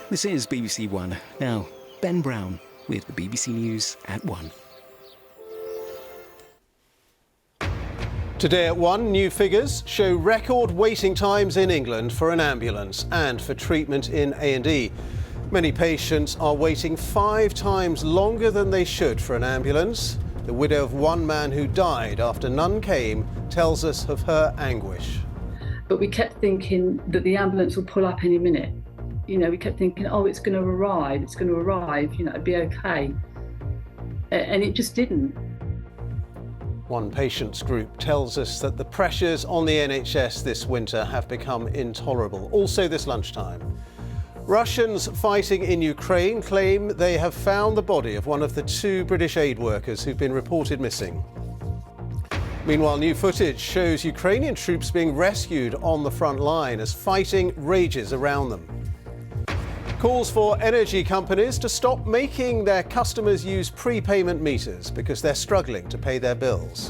This is BBC One. Now, Ben Brown with the BBC News at 1. Today at 1, new figures show record waiting times in England for an ambulance and for treatment in A&E. Many patients are waiting 5 times longer than they should for an ambulance. The widow of one man who died after none came tells us of her anguish. But we kept thinking that the ambulance will pull up any minute. You know, we kept thinking, oh, it's going to arrive, you know, it'd be okay. And it just didn't. One patients group tells us that the pressures on the NHS this winter have become intolerable. Also this lunchtime. Russians fighting in Ukraine claim they have found the body of one of the 2 British aid workers who've been reported missing. Meanwhile, new footage shows Ukrainian troops being rescued on the front line as fighting rages around them. Calls for energy companies to stop making their customers use prepayment meters because they're struggling to pay their bills.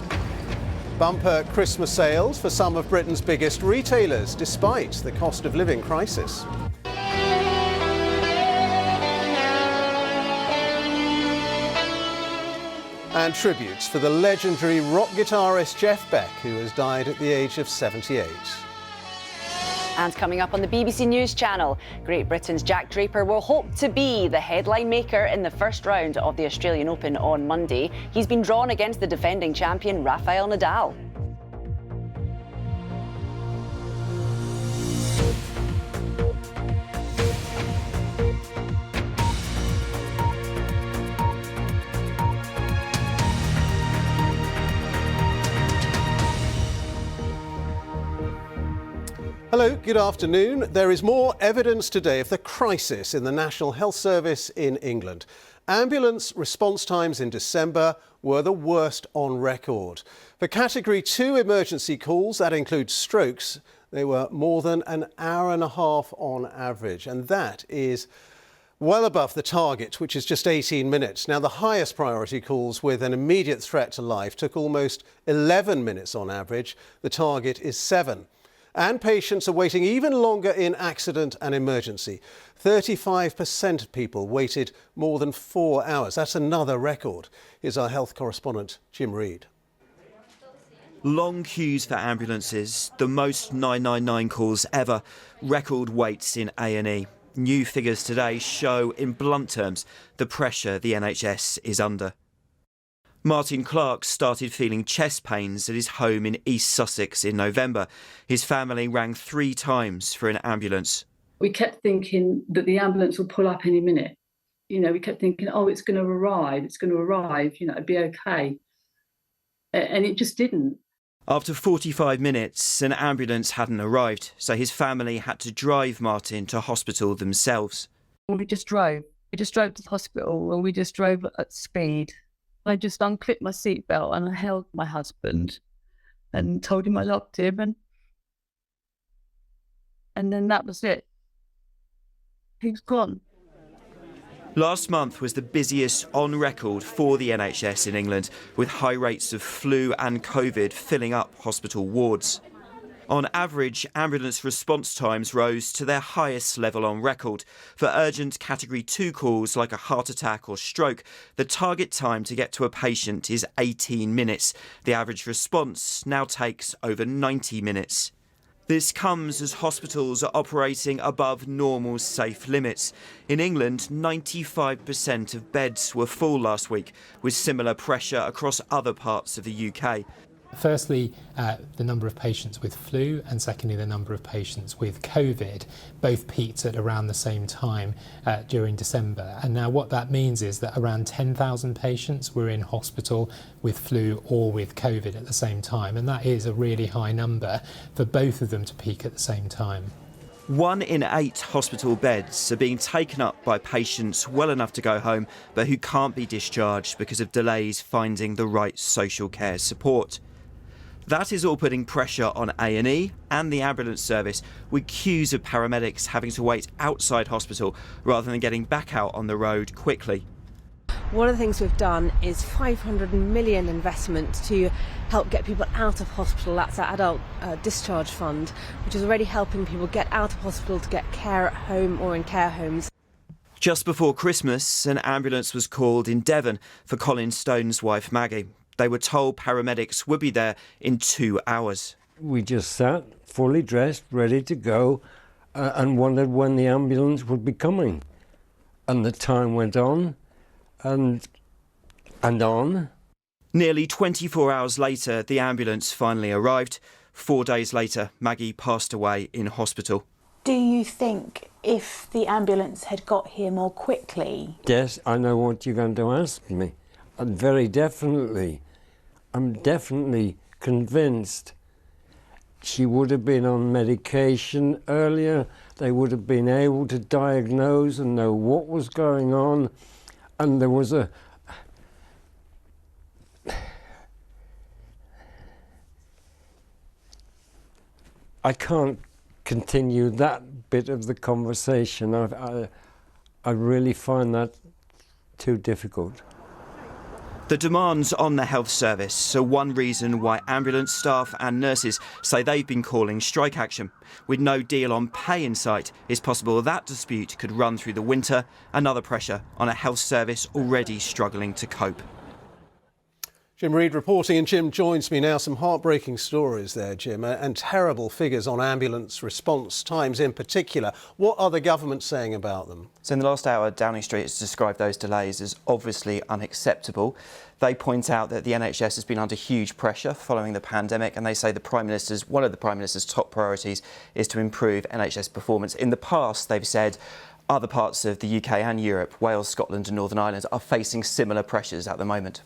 Bumper Christmas sales for some of Britain's biggest retailers, despite the cost of living crisis. And tributes for the legendary rock guitarist Jeff Beck, who has died at the age of 78. And coming up on the BBC News channel, Great Britain's Jack Draper will hope to be the headline maker in the first round of the Australian Open on Monday. He's been drawn against the defending champion Rafael Nadal. Hello, good afternoon. There is more evidence today of the crisis in the National Health Service in England. Ambulance response times in December were the worst on record. For Category 2 emergency calls, that includes strokes, they were more than an hour and a half on average, and that is well above the target, which is just 18 minutes. Now, the highest priority calls with an immediate threat to life took almost 11 minutes on average. The target is 7. And patients are waiting even longer in accident and emergency. 35% of people waited more than 4 hours. That's another record. Here's our health correspondent, Jim Reid. Long queues for ambulances, the most 999 calls ever, record waits in A&E. New figures today show, in blunt terms, the pressure the NHS is under. Martin Clark started feeling chest pains at his home in East Sussex in November. His family rang 3 times for an ambulance. We kept thinking that the ambulance will pull up any minute. You know, we kept thinking, oh, it's going to arrive, you know, it'd be okay. And it just didn't. After 45 minutes, an ambulance hadn't arrived, so his family had to drive Martin to hospital themselves. We just drove. We just drove to the hospital and we just drove at speed. I just unclipped my seatbelt and I held my husband and told him I loved him, and then that was it. He was gone. Last month was the busiest on record for the NHS in England, with high rates of flu and COVID filling up hospital wards. On average, ambulance response times rose to their highest level on record. For urgent Category 2 calls like a heart attack or stroke, the target time to get to a patient is 18 minutes. The average response now takes over 90 minutes. This comes as hospitals are operating above normal safe limits. In England, 95% of beds were full last week, with similar pressure across other parts of the UK. Firstly, the number of patients with flu, and secondly, the number of patients with COVID both peaked at around the same time during December. And now what that means is that around 10,000 patients were in hospital with flu or with COVID at the same time. And that is a really high number for both of them to peak at the same time. 1 in 8 hospital beds are being taken up by patients well enough to go home, but who can't be discharged because of delays finding the right social care support. That is all putting pressure on A&E and the ambulance service, with queues of paramedics having to wait outside hospital rather than getting back out on the road quickly. One of the things we've done is 500 million investment to help get people out of hospital. That's our adult discharge fund, which is already helping people get out of hospital to get care at home or in care homes. Just before Christmas, an ambulance was called in Devon for Colin Stone's wife Maggie. They were told paramedics would be there in 2 hours. We just sat, fully dressed, ready to go, and wondered when the ambulance would be coming. And the time went on, and on. Nearly 24 hours later, the ambulance finally arrived. 4 days later, Maggie passed away in hospital. Do you think if the ambulance had got here more quickly? Yes, I know what you're going to ask me. And very definitely. I'm definitely convinced she would have been on medication earlier. They would have been able to diagnose and know what was going on. And there was I can't continue that bit of the conversation. I really find that too difficult. The demands on the health service are one reason why ambulance staff and nurses say they've been calling strike action. With no deal on pay in sight, it's possible that dispute could run through the winter, another pressure on a health service already struggling to cope. Jim Reid reporting, and Jim joins me now. Some heartbreaking stories there, Jim, and terrible figures on ambulance response times in particular. What are the government saying about them? So in the last hour, Downing Street has described those delays as obviously unacceptable. They point out that the NHS has been under huge pressure following the pandemic, and they say one of the Prime Minister's top priorities is to improve NHS performance. In the past, they've said other parts of the UK and Europe, Wales, Scotland and Northern Ireland, are facing similar pressures at the moment.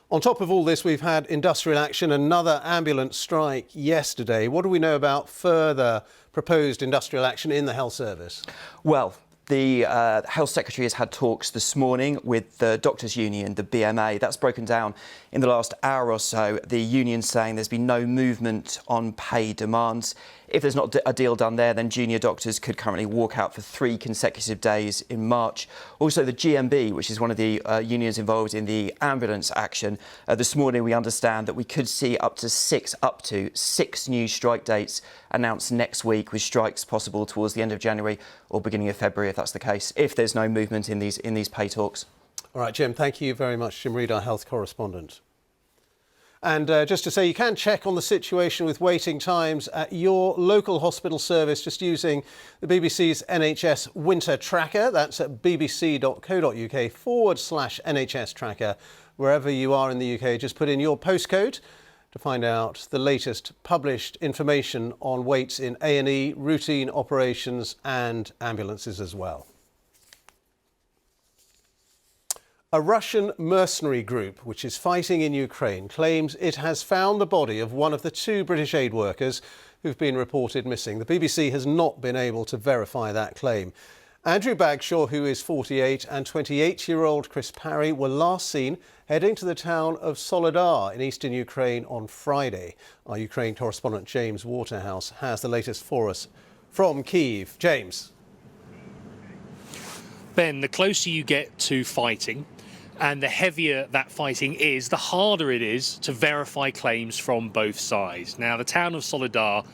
On top of all this, we've had industrial action, another ambulance strike yesterday. What do we know about further proposed industrial action in the health service? Well, the Health Secretary has had talks this morning with the Doctors' Union, the BMA. That's broken down in the last hour or so. The union saying there's been no movement on pay demands. If there's not a deal done there, then junior doctors could currently walk out for 3 consecutive days in March. Also, the GMB, which is one of the unions involved in the ambulance action, this morning we understand that we could see up to six new strike dates announced next week, with strikes possible towards the end of January or beginning of February, if that's the case, if there's no movement in these pay talks. All right, Jim, thank you very much. Jim Reid, our health correspondent. And just to say, you can check on the situation with waiting times at your local hospital service just using the BBC's NHS Winter Tracker. That's at bbc.co.uk/NHS Tracker. Wherever you are in the UK, just put in your postcode to find out the latest published information on waits in A&E, routine operations and ambulances as well. A Russian mercenary group which is fighting in Ukraine claims it has found the body of one of the 2 British aid workers who've been reported missing. The BBC has not been able to verify that claim. Andrew Bagshaw, who is 48, and 28-year-old Chris Parry were last seen heading to the town of Soledar in eastern Ukraine on Friday. Our Ukraine correspondent James Waterhouse has the latest for us from Kyiv. James. Ben, the closer you get to fighting, and the heavier that fighting is, the harder it is to verify claims from both sides. Now, the town of Soledar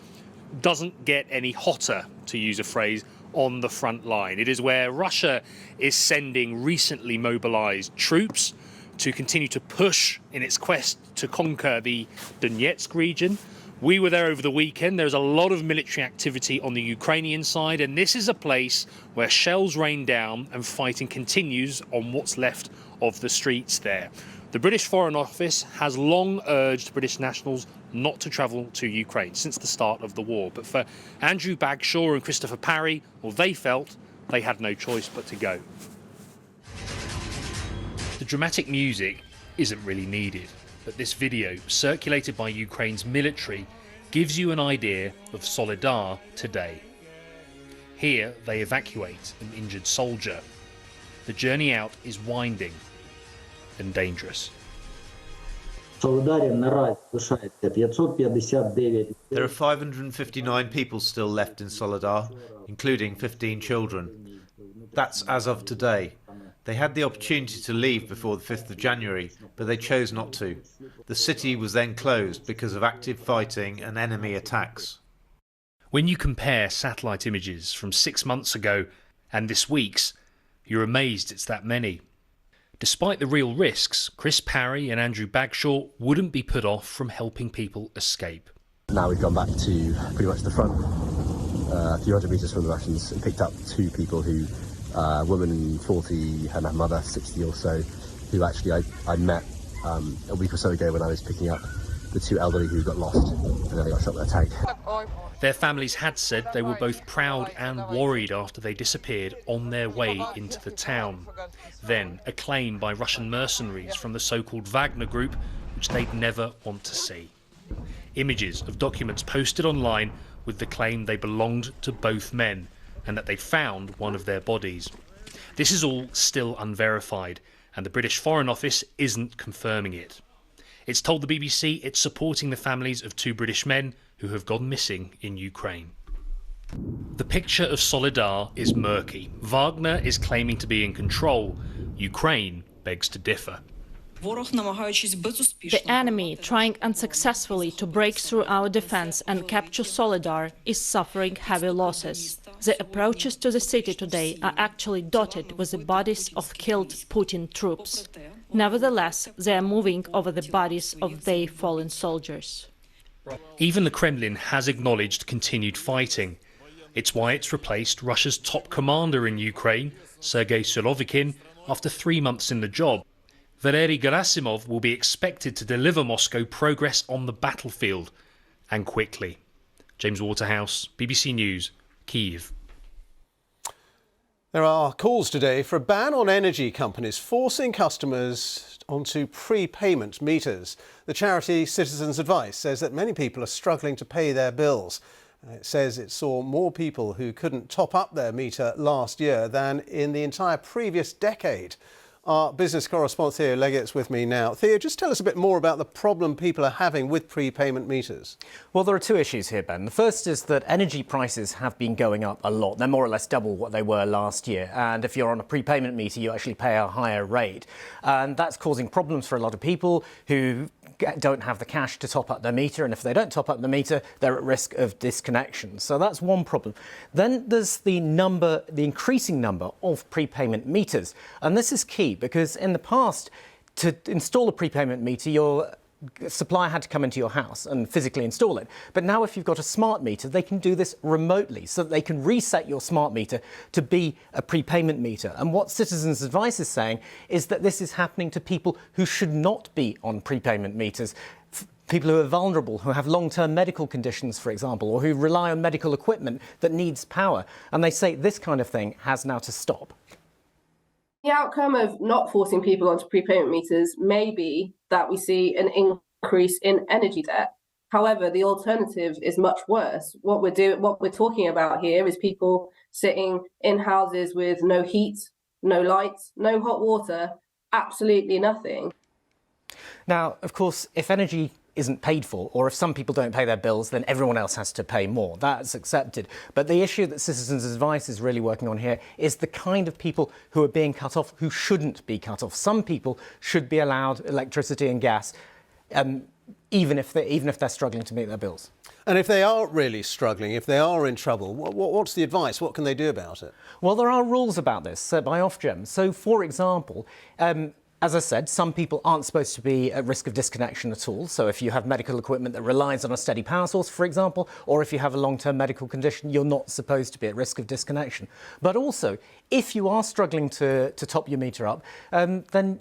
doesn't get any hotter, to use a phrase, on the front line. It is where Russia is sending recently mobilized troops to continue to push in its quest to conquer the Donetsk region. We were there over the weekend. There's a lot of military activity on the Ukrainian side, and this is a place where shells rain down and fighting continues on what's left of the streets there. The British Foreign Office has long urged British nationals not to travel to Ukraine since the start of the war. But for Andrew Bagshaw and Christopher Parry, well, they felt they had no choice but to go. The dramatic music isn't really needed, but this video, circulated by Ukraine's military, gives you an idea of Soledar today. Here they evacuate an injured soldier. The journey out is winding and dangerous. There are 559 people still left in Soledar, including 15 children. That's as of today. They had the opportunity to leave before the 5th of January, but they chose not to. The city was then closed because of active fighting and enemy attacks. When you compare satellite images from 6 months ago and this week's, You're amazed it's that many. Despite the real risks, Chris Parry and Andrew Bagshaw wouldn't be put off from helping people escape. Now we've gone back to pretty much the front, a few hundred metres from the Russians, and picked up two people who, a woman 40 and her mother 60 or so, who actually I met a week or so ago when I was picking up the two elderly who got lost, and then they got shot in the tank. Their families had said they were both proud and worried after they disappeared on their way into the town. Then a claim by Russian mercenaries from the so-called Wagner group, which they'd never want to see. Images of documents posted online with the claim they belonged to both men and that they'd found one of their bodies. This is all still unverified, and the British Foreign Office isn't confirming it. It's told the BBC it's supporting the families of two British men who have gone missing in Ukraine. The picture of Solidar is murky. Wagner is claiming to be in control. Ukraine begs to differ. The enemy, trying unsuccessfully to break through our defense and capture Solidar, is suffering heavy losses. The approaches to the city today are actually dotted with the bodies of killed Putin troops. Nevertheless, they are moving over the bodies of their fallen soldiers. Even the Kremlin has acknowledged continued fighting. It's why it's replaced Russia's top commander in Ukraine, Sergei Surovikin, after 3 months in the job. Valery Gerasimov will be expected to deliver Moscow progress on the battlefield, and quickly. James Waterhouse, BBC News, Kyiv. There are calls today for a ban on energy companies forcing customers onto prepayment meters. The charity Citizens Advice says that many people are struggling to pay their bills. It says it saw more people who couldn't top up their meter last year than in the entire previous decade. Our business correspondent Theo Leggett's with me now. Theo, just tell us a bit more about the problem people are having with prepayment meters. Well, there are two issues here, Ben. The first is that energy prices have been going up a lot. They're more or less double what they were last year. And if you're on a prepayment meter, you actually pay a higher rate. And that's causing problems for a lot of people who don't have the cash to top up their meter, and if they don't top up the meter, they're at risk of disconnection. So that's one problem. Then there's the increasing number of prepayment meters, and this is key because in the past, to install a prepayment meter, your supplier had to come into your house and physically install it. But now if you've got a smart meter, they can do this remotely so that they can reset your smart meter to be a prepayment meter. And what Citizens Advice is saying is that this is happening to people who should not be on prepayment meters. People who are vulnerable, who have long-term medical conditions, for example, or who rely on medical equipment that needs power. And they say this kind of thing has now to stop. The outcome of not forcing people onto prepayment meters may be that we see an increase in energy debt. However, the alternative is much worse. What we're talking about here is people sitting in houses with no heat, no lights, no hot water, absolutely nothing. Now, of course, if energy isn't paid for, or if some people don't pay their bills, then everyone else has to pay more. That's accepted. But the issue that Citizens Advice is really working on here is the kind of people who are being cut off who shouldn't be cut off. Some people should be allowed electricity and gas, even if they're struggling to meet their bills. And if they are really struggling, if they are in trouble, what's the advice? What can they do about it? Well, there are rules about this by Ofgem. So, for example, as I said, some people aren't supposed to be at risk of disconnection at all. So if you have medical equipment that relies on a steady power source, for example, or if you have a long-term medical condition, you're not supposed to be at risk of disconnection. But also, if you are struggling to top your meter up, then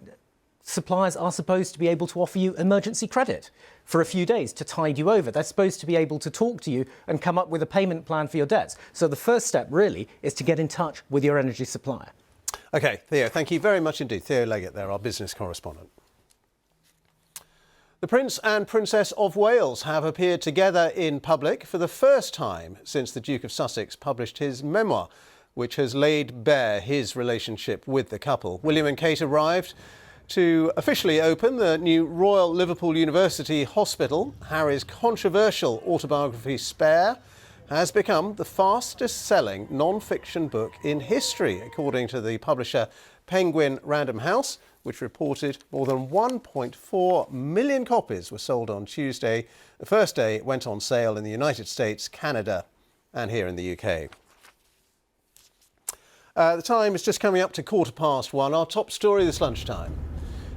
suppliers are supposed to be able to offer you emergency credit for a few days to tide you over. They're supposed to be able to talk to you and come up with a payment plan for your debts. So the first step really is to get in touch with your energy supplier. OK, Theo, thank you very much indeed. Theo Leggett there, our business correspondent. The Prince and Princess of Wales have appeared together in public for the first time since the Duke of Sussex published his memoir, which has laid bare his relationship with the couple. William and Kate arrived to officially open the new Royal Liverpool University Hospital. Harry's controversial autobiography Spare has become the fastest-selling non-fiction book in history, according to the publisher Penguin Random House, which reported more than 1.4 million copies were sold on Tuesday, the first day it went on sale in the United States, Canada and here in the UK. The time is just coming up to 1:15. Our top story this lunchtime.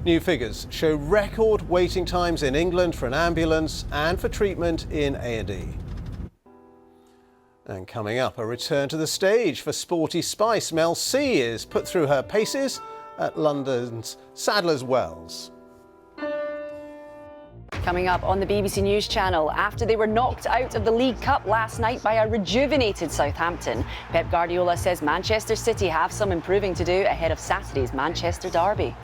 New figures show record waiting times in England for an ambulance and for treatment in A&E. And coming up, a return to the stage for Sporty Spice. Mel C is put through her paces at London's Sadler's Wells. Coming up on the BBC News Channel, after they were knocked out of the League Cup last night by a rejuvenated Southampton, Pep Guardiola says Manchester City have some improving to do ahead of Saturday's Manchester derby.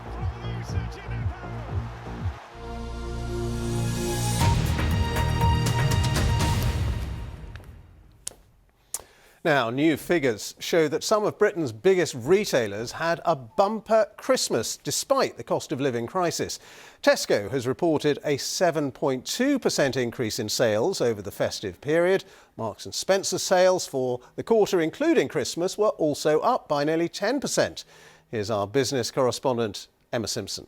Now, new figures show that some of Britain's biggest retailers had a bumper Christmas despite the cost of living crisis. Tesco has reported a 7.2% increase in sales over the festive period. Marks & Spencer sales for the quarter, including Christmas, were also up by nearly 10%. Here's our business correspondent, Emma Simpson.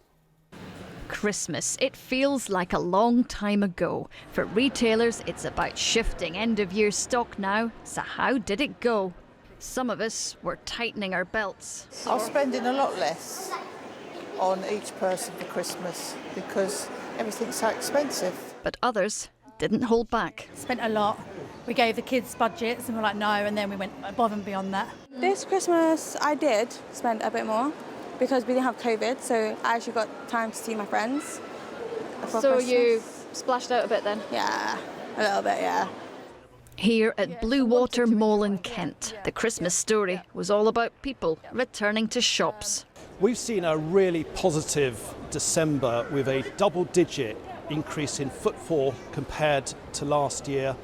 Christmas. It feels like a long time ago. For retailers, it's about shifting end-of-year stock now. So how did it go? Some of us were tightening our belts. I'm spending a lot less on each person for Christmas because everything's so expensive. But others didn't hold back. Spent a lot. We gave the kids budgets and we're like, no, and then we went above and beyond that. This Christmas, I did spend a bit more, because we didn't have COVID, so I actually got time to see my friends. So you splashed out a bit then? Yeah, a little bit, yeah. Here at Blue Water Mall in Kent, the Christmas story was all about people returning to shops. We've seen a really positive December with a double-digit increase in footfall compared to last year.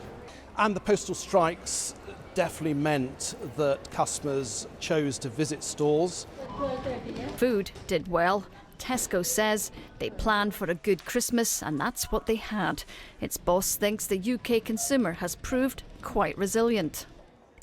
And the postal strikes definitely meant that customers chose to visit stores. Food did well. Tesco says they planned for a good Christmas and that's what they had. Its boss thinks the UK consumer has proved quite resilient.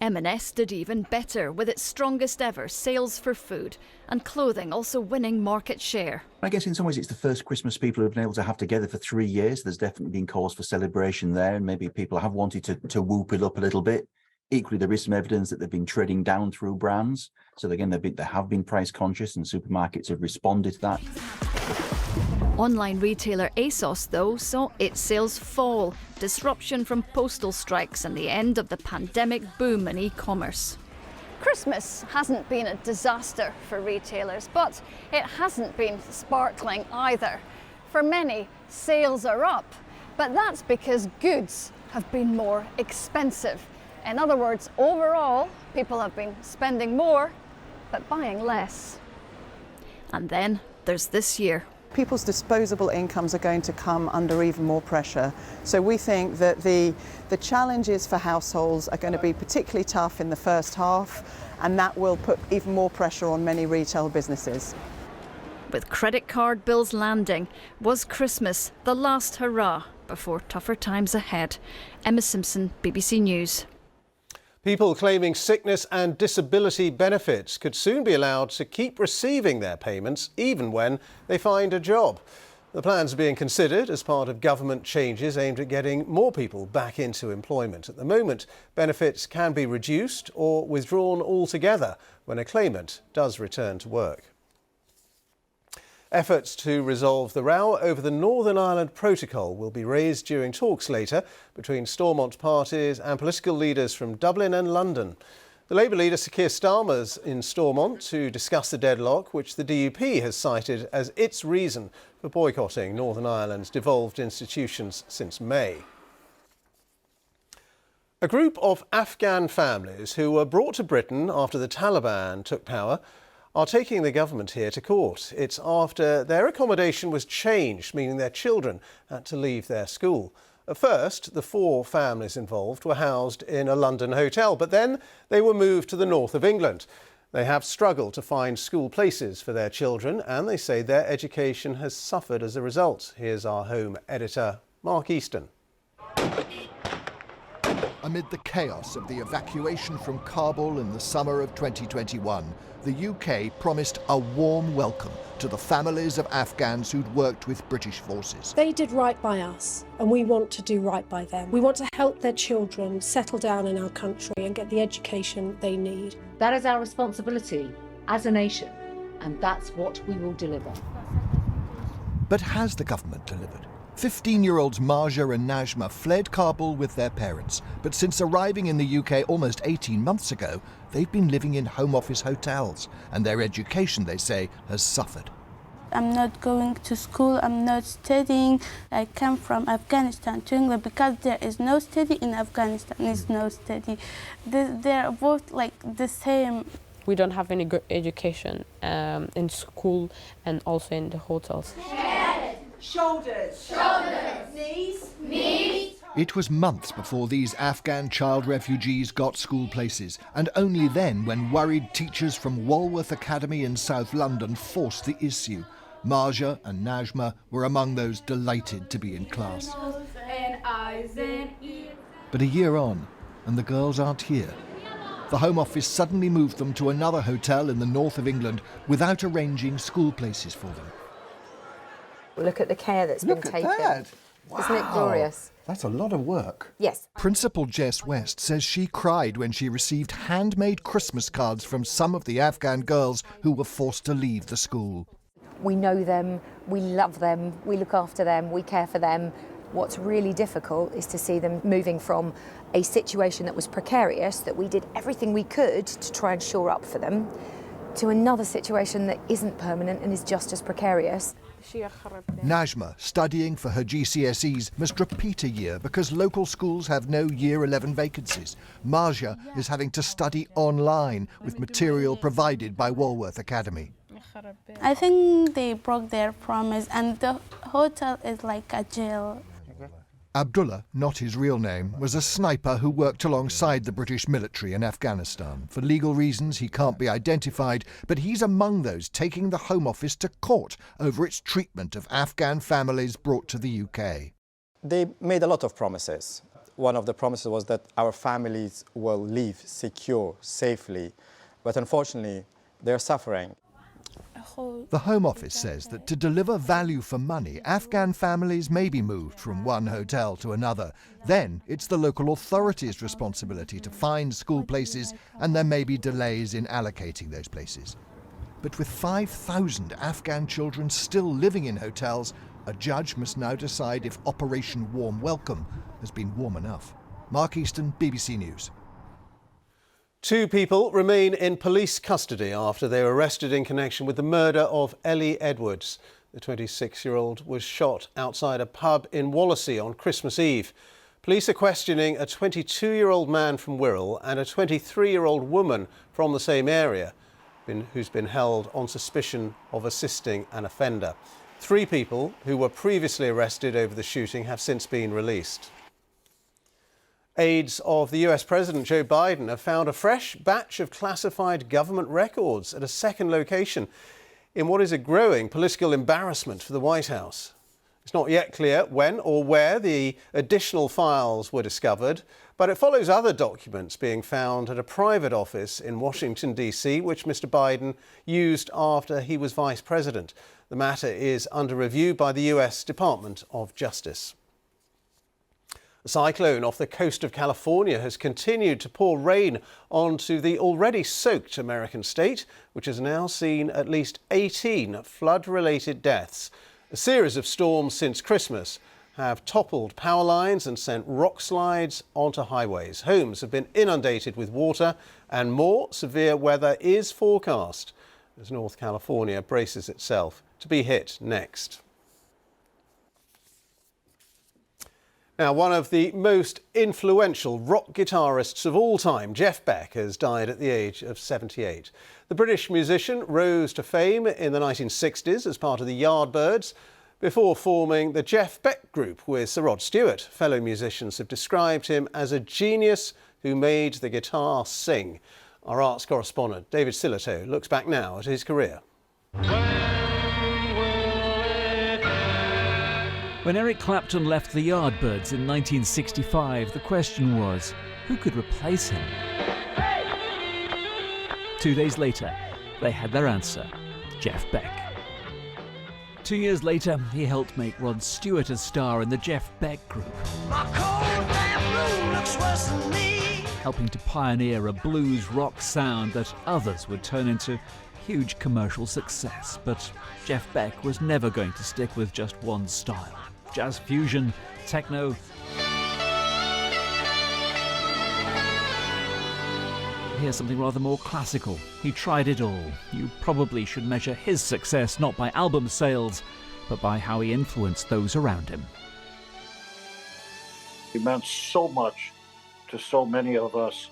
M&S did even better with its strongest ever sales for food, and clothing also winning market share. I guess in some ways it's the first Christmas people have been able to have together for 3 years. There's definitely been cause for celebration there, and maybe people have wanted to whoop it up a little bit. Equally, there is some evidence that they've been trading down through brands. So again, they have been price conscious, and supermarkets have responded to that. Online retailer ASOS, though, saw its sales fall. Disruption from postal strikes and the end of the pandemic boom in e-commerce. Christmas hasn't been a disaster for retailers, but it hasn't been sparkling either. For many, sales are up, but that's because goods have been more expensive. In other words, overall, people have been spending more, but buying less. And then there's this year. People's disposable incomes are going to come under even more pressure. So we think that the challenges for households are going to be particularly tough in the first half, and that will put even more pressure on many retail businesses. With credit card bills landing, was Christmas the last hurrah before tougher times ahead? Emma Simpson, BBC News. People claiming sickness and disability benefits could soon be allowed to keep receiving their payments even when they find a job. The plans are being considered as part of government changes aimed at getting more people back into employment. At the moment, benefits can be reduced or withdrawn altogether when a claimant does return to work. Efforts to resolve the row over the Northern Ireland Protocol will be raised during talks later between Stormont parties and political leaders from Dublin and London. The Labour leader Sir Keir Starmer's in Stormont to discuss the deadlock, which the DUP has cited as its reason for boycotting Northern Ireland's devolved institutions since May. A group of Afghan families who were brought to Britain after the Taliban took power are taking the government here to court. It's after their accommodation was changed, meaning their children had to leave their school. At first, the 4 families involved were housed in a London hotel, but then they were moved to the north of England. They have struggled to find school places for their children, and they say their education has suffered as a result. Here's our home editor, Mark Easton. Amid the chaos of the evacuation from Kabul in the summer of 2021, the UK promised a warm welcome to the families of Afghans who'd worked with British forces. They did right by us, and we want to do right by them. We want to help their children settle down in our country and get the education they need. That is our responsibility as a nation, and that's what we will deliver. But has the government delivered? 15-year-olds Marja and Najma fled Kabul with their parents, but since arriving in the UK almost 18 months ago, they've been living in Home Office hotels, and their education, they say, has suffered. I'm not going to school, I'm not studying. I come from Afghanistan to England because there is no study in Afghanistan, there's no study. They're both like the same. We don't have any good education in school and also in the hotels. Shoulders, shoulders, knees, knees. It was months before these Afghan child refugees got school places, and only then when worried teachers from Walworth Academy in South London forced the issue. Marja and Najma were among those delighted to be in class. But a year on, and the girls aren't here. The Home Office suddenly moved them to another hotel in the north of England without arranging school places for them. Look at the care that's been taken. Look at that. Wow. Isn't it glorious? That's a lot of work. Yes. Principal Jess West says she cried when she received handmade Christmas cards from some of the Afghan girls who were forced to leave the school. We know them, we love them, we look after them, we care for them. What's really difficult is to see them moving from a situation that was precarious, that we did everything we could to try and shore up for them, to another situation that isn't permanent and is just as precarious. Najma, studying for her GCSEs, must repeat a year because local schools have no Year 11 vacancies. Marja is having to study online with material provided by Walworth Academy. I think they broke their promise, and the hotel is like a jail. Abdullah, not his real name, was a sniper who worked alongside the British military in Afghanistan. For legal reasons, he can't be identified, but he's among those taking the Home Office to court over its treatment of Afghan families brought to the UK. They made a lot of promises. One of the promises was that our families will leave secure, safely, but unfortunately, they're suffering. The Home Office says that to deliver value for money, Afghan families may be moved from one hotel to another. Then it's the local authorities' responsibility to find school places, and there may be delays in allocating those places. But with 5,000 Afghan children still living in hotels, a judge must now decide if Operation Warm Welcome has been warm enough. Mark Easton, BBC News. 2 people remain in police custody after they were arrested in connection with the murder of Ellie Edwards. The 26-year-old was shot outside a pub in Wallasey on Christmas Eve. Police are questioning a 22-year-old man from Wirral and a 23-year-old woman from the same area who's been held on suspicion of assisting an offender. 3 people who were previously arrested over the shooting have since been released. Aides of the US President Joe Biden have found a fresh batch of classified government records at a second location in what is a growing political embarrassment for the White House. It's not yet clear when or where the additional files were discovered, but it follows other documents being found at a private office in Washington, D.C., which Mr. Biden used after he was vice president. The matter is under review by the US Department of Justice. A cyclone off the coast of California has continued to pour rain onto the already soaked American state, which has now seen at least 18 flood-related deaths. A series of storms since Christmas have toppled power lines and sent rock slides onto highways. Homes have been inundated with water, and more severe weather is forecast as North California braces itself to be hit next. Now, one of the most influential rock guitarists of all time, Jeff Beck, has died at the age of 78. The British musician rose to fame in the 1960s as part of the Yardbirds before forming the Jeff Beck Group with Sir Rod Stewart. Fellow musicians have described him as a genius who made the guitar sing. Our arts correspondent, David Silito, looks back now at his career. When Eric Clapton left the Yardbirds in 1965, the question was, who could replace him? 2 days later, they had their answer: Jeff Beck. 2 years later, he helped make Rod Stewart a star in the Jeff Beck Group, helping to pioneer a blues rock sound that others would turn into huge commercial success. But Jeff Beck was never going to stick with just one style. Jazz fusion, techno. Here's something rather more classical. He tried it all. You probably should measure his success not by album sales, but by how he influenced those around him. He meant so much to so many of us.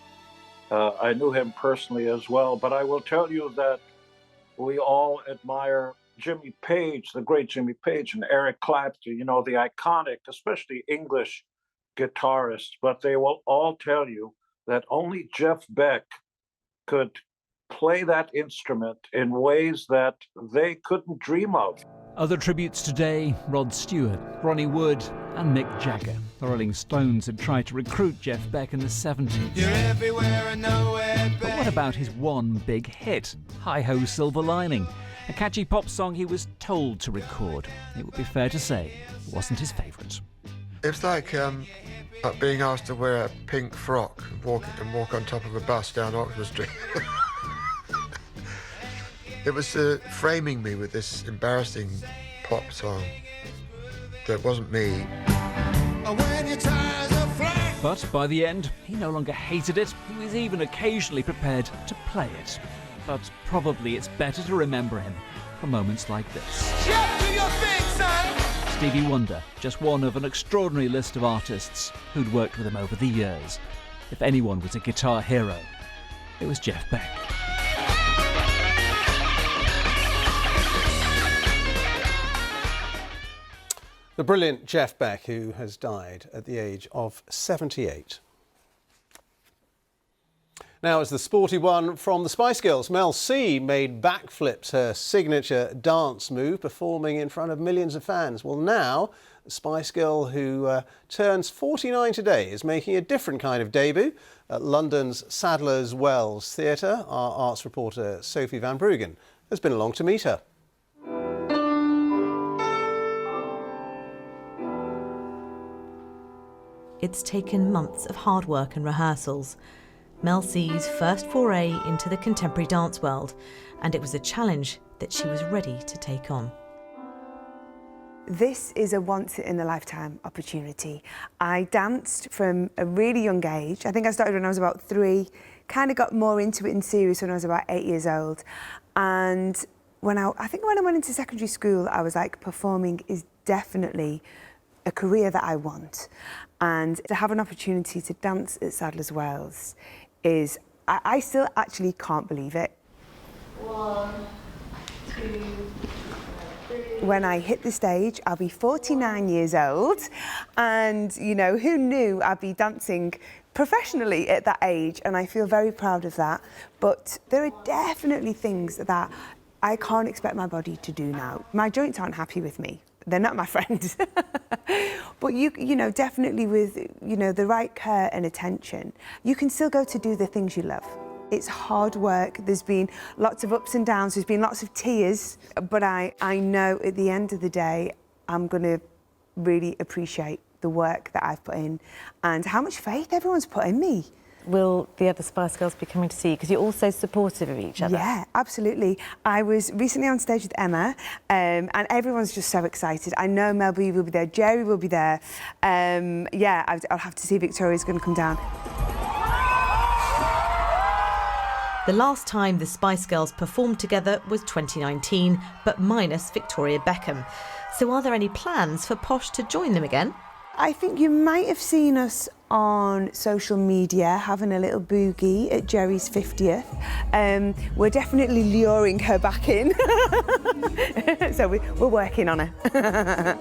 I knew him personally as well, but I will tell you that we all admire Jimmy Page, the great Jimmy Page, and Eric Clapton, you know, the iconic, especially English guitarists, but they will all tell you that only Jeff Beck could play that instrument in ways that they couldn't dream of. Other tributes today: Rod Stewart, Ronnie Wood and Mick Jagger. The Rolling Stones had tried to recruit Jeff Beck in the 70s. You're everywhere and nowhere, but what about his one big hit, Hi-Ho Silver Lining? A catchy pop song he was told to record. It would be fair to say it wasn't his favourite. It's like being asked to wear a pink frock and walk on top of a bus down Oxford Street. It was framing me with this embarrassing pop song that wasn't me. But by the end, he no longer hated it. He was even occasionally prepared to play it. But probably it's better to remember him for moments like this. Stevie Wonder, just one of an extraordinary list of artists who'd worked with him over the years. If anyone was a guitar hero, it was Jeff Beck. The brilliant Jeff Beck, who has died at the age of 78. Now, as the sporty one from the Spice Girls, Mel C made backflips her signature dance move, performing in front of millions of fans. Well, now, the Spice Girl, who turns 49 today, is making a different kind of debut at London's Sadler's Wells Theatre. Our arts reporter, Sophie Van Bruggen, has been along to meet her. It's taken months of hard work and rehearsals. Mel C's first foray into the contemporary dance world, and it was a challenge that she was ready to take on. This is a once-in-a-lifetime opportunity. I danced from a really young age. I think I started when I was about 3, kind of got more into it in serious when I was about 8 years old. And I think when I went into secondary school, I was like, performing is definitely a career that I want. And to have an opportunity to dance at Sadler's Wells is, I still actually can't believe it. 1, 2, 3. When I hit the stage, I'll be 49 years old. And, you know, who knew I'd be dancing professionally at that age? And I feel very proud of that. But there are definitely things that I can't expect my body to do now. My joints aren't happy with me. They're not my friend. But you know, definitely with, you know, the right care and attention, you can still go to do the things you love. It's hard work. There's been lots of ups and downs. There's been lots of tears. But I know at the end of the day, I'm going to really appreciate the work that I've put in and how much faith everyone's put in me. Will the other Spice Girls be coming to see you? Because you're all so supportive of each other. Yeah, absolutely. I was recently on stage with Emma, and everyone's just so excited. I know Mel B will be there, Jerry will be there. Yeah, I'll have to see if Victoria's going to come down. The last time the Spice Girls performed together was 2019, but minus Victoria Beckham. So are there any plans for Posh to join them again? I think you might have seen us on social media having a little boogie at Jerry's 50th. We're definitely luring her back in. So we're working on her.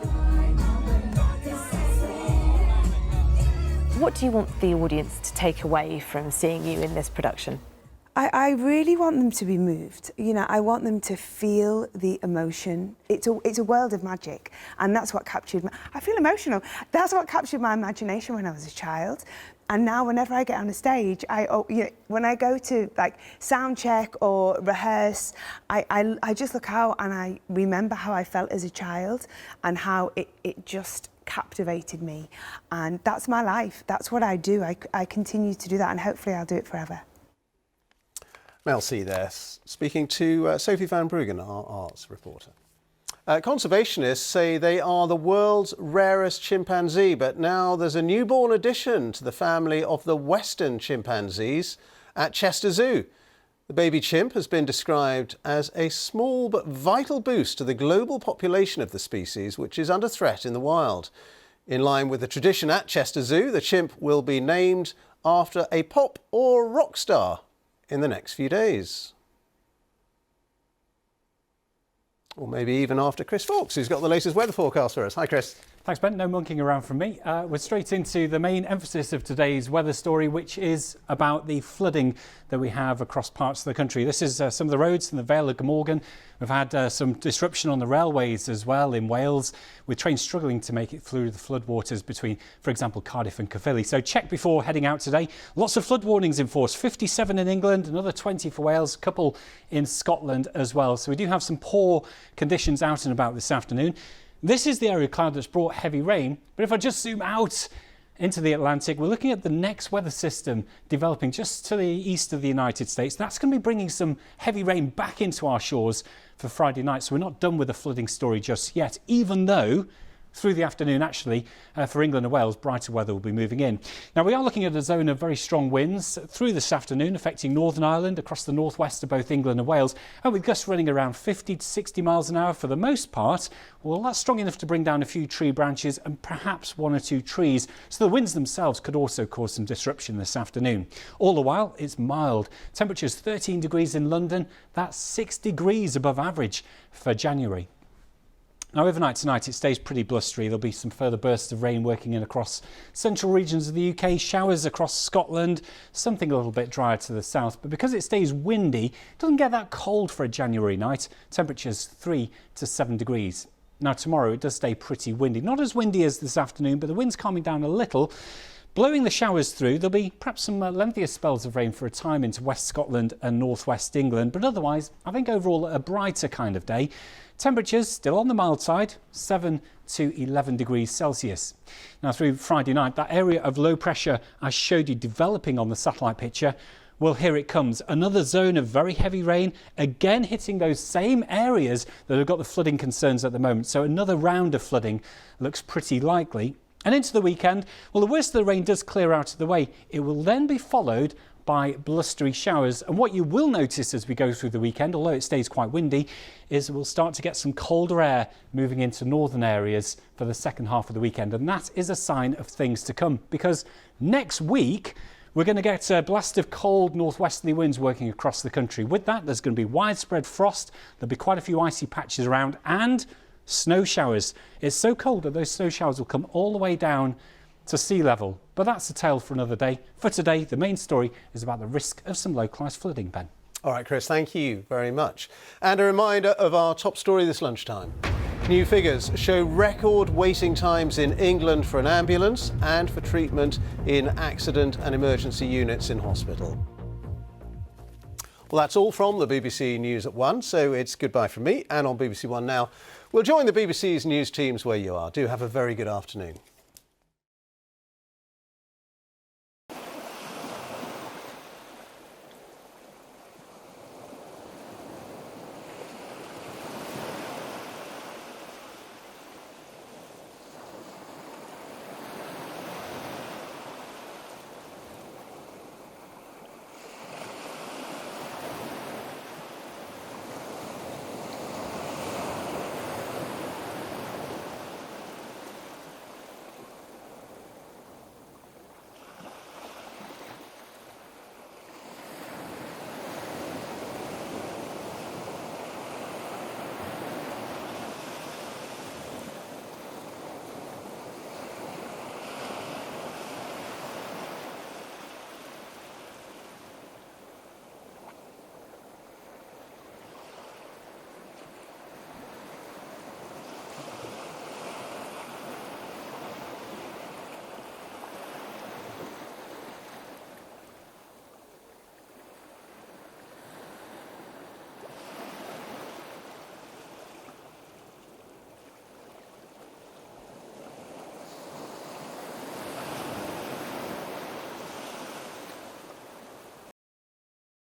What do you want the audience to take away from seeing you in this production? I really want them to be moved. You know, I want them to feel the emotion. It's a world of magic, and that's what captured I feel emotional. That's what captured my imagination when I was a child, And now whenever I get on a stage, when I go to like sound check or rehearse, I just look out and I remember how I felt as a child and how it just captivated me. And that's my life. That's what I do. I continue to do that, and hopefully I'll do it forever. Mel C there, speaking to Sophie van Bruggen, our arts reporter. Conservationists say they are the world's rarest chimpanzee, but now there's a newborn addition to the family of the western chimpanzees at Chester Zoo. The baby chimp has been described as a small but vital boost to the global population of the species, which is under threat in the wild. In line with the tradition at Chester Zoo, the chimp will be named after a pop or rock star in the next few days. Or maybe even after Chris Fawkes, who's got the latest weather forecast for us. Hi, Chris. Thanks, Ben. No monkeying around from me. We're straight into the main emphasis of today's weather story, which is about the flooding that we have across parts of the country. This is some of the roads in the Vale of Glamorgan. We've had some disruption on the railways as well in Wales, with trains struggling to make it through the floodwaters between, for example, Cardiff and Caerphilly. So check before heading out today. Lots of flood warnings in force, 57 in England, another 20 for Wales, a couple in Scotland as well. So we do have some poor conditions out and about this afternoon. This is the area of cloud that's brought heavy rain, but if I just zoom out into the Atlantic, we're looking at the next weather system developing just to the east of the United States. That's going to be bringing some heavy rain back into our shores for Friday night, so we're not done with the flooding story just yet, even though through the afternoon, actually, for England and Wales, brighter weather will be moving in. Now, we are looking at a zone of very strong winds through this afternoon, affecting Northern Ireland, across the northwest of both England and Wales, and with gusts running around 50 to 60 miles an hour for the most part. Well, that's strong enough to bring down a few tree branches and perhaps one or two trees. So the winds themselves could also cause some disruption this afternoon. All the while, it's mild. Temperatures 13 degrees in London. That's 6 degrees above average for January. Now, overnight tonight, it stays pretty blustery. There'll be some further bursts of rain working in across central regions of the UK, showers across Scotland, something a little bit drier to the south. But because it stays windy, it doesn't get that cold for a January night. Temperatures 3 to 7 degrees. Now, tomorrow, it does stay pretty windy. Not as windy as this afternoon, but the wind's calming down a little. Blowing the showers through, there'll be perhaps some lengthier spells of rain for a time into West Scotland and northwest England. But otherwise, I think overall a brighter kind of day. Temperatures still on the mild side, 7 to 11 degrees Celsius. Now through Friday night, that area of low pressure I showed you developing on the satellite picture, well, here it comes. Another zone of very heavy rain, again hitting those same areas that have got the flooding concerns at the moment. So another round of flooding looks pretty likely. And into the weekend, well, the worst of the rain does clear out of the way. It will then be followed by blustery showers. And what you will notice as we go through the weekend, although it stays quite windy, is we'll start to get some colder air moving into northern areas for the second half of the weekend. And that is a sign of things to come, because next week we're going to get a blast of cold northwesterly winds working across the country. With that, there's going to be widespread frost. There'll be quite a few icy patches around and snow showers. It's so cold that those snow showers will come all the way down to sea level. But that's a tale for another day. For today, the main story is about the risk of some localised flooding, Ben. All right, Chris, thank you very much. And a reminder of our top story this lunchtime. New figures show record waiting times in England for an ambulance and for treatment in accident and emergency units in hospital. Well, that's all from the BBC News at 1, so it's goodbye from me. And on BBC One now, we'll join the BBC's news teams where you are. Do have a very good afternoon.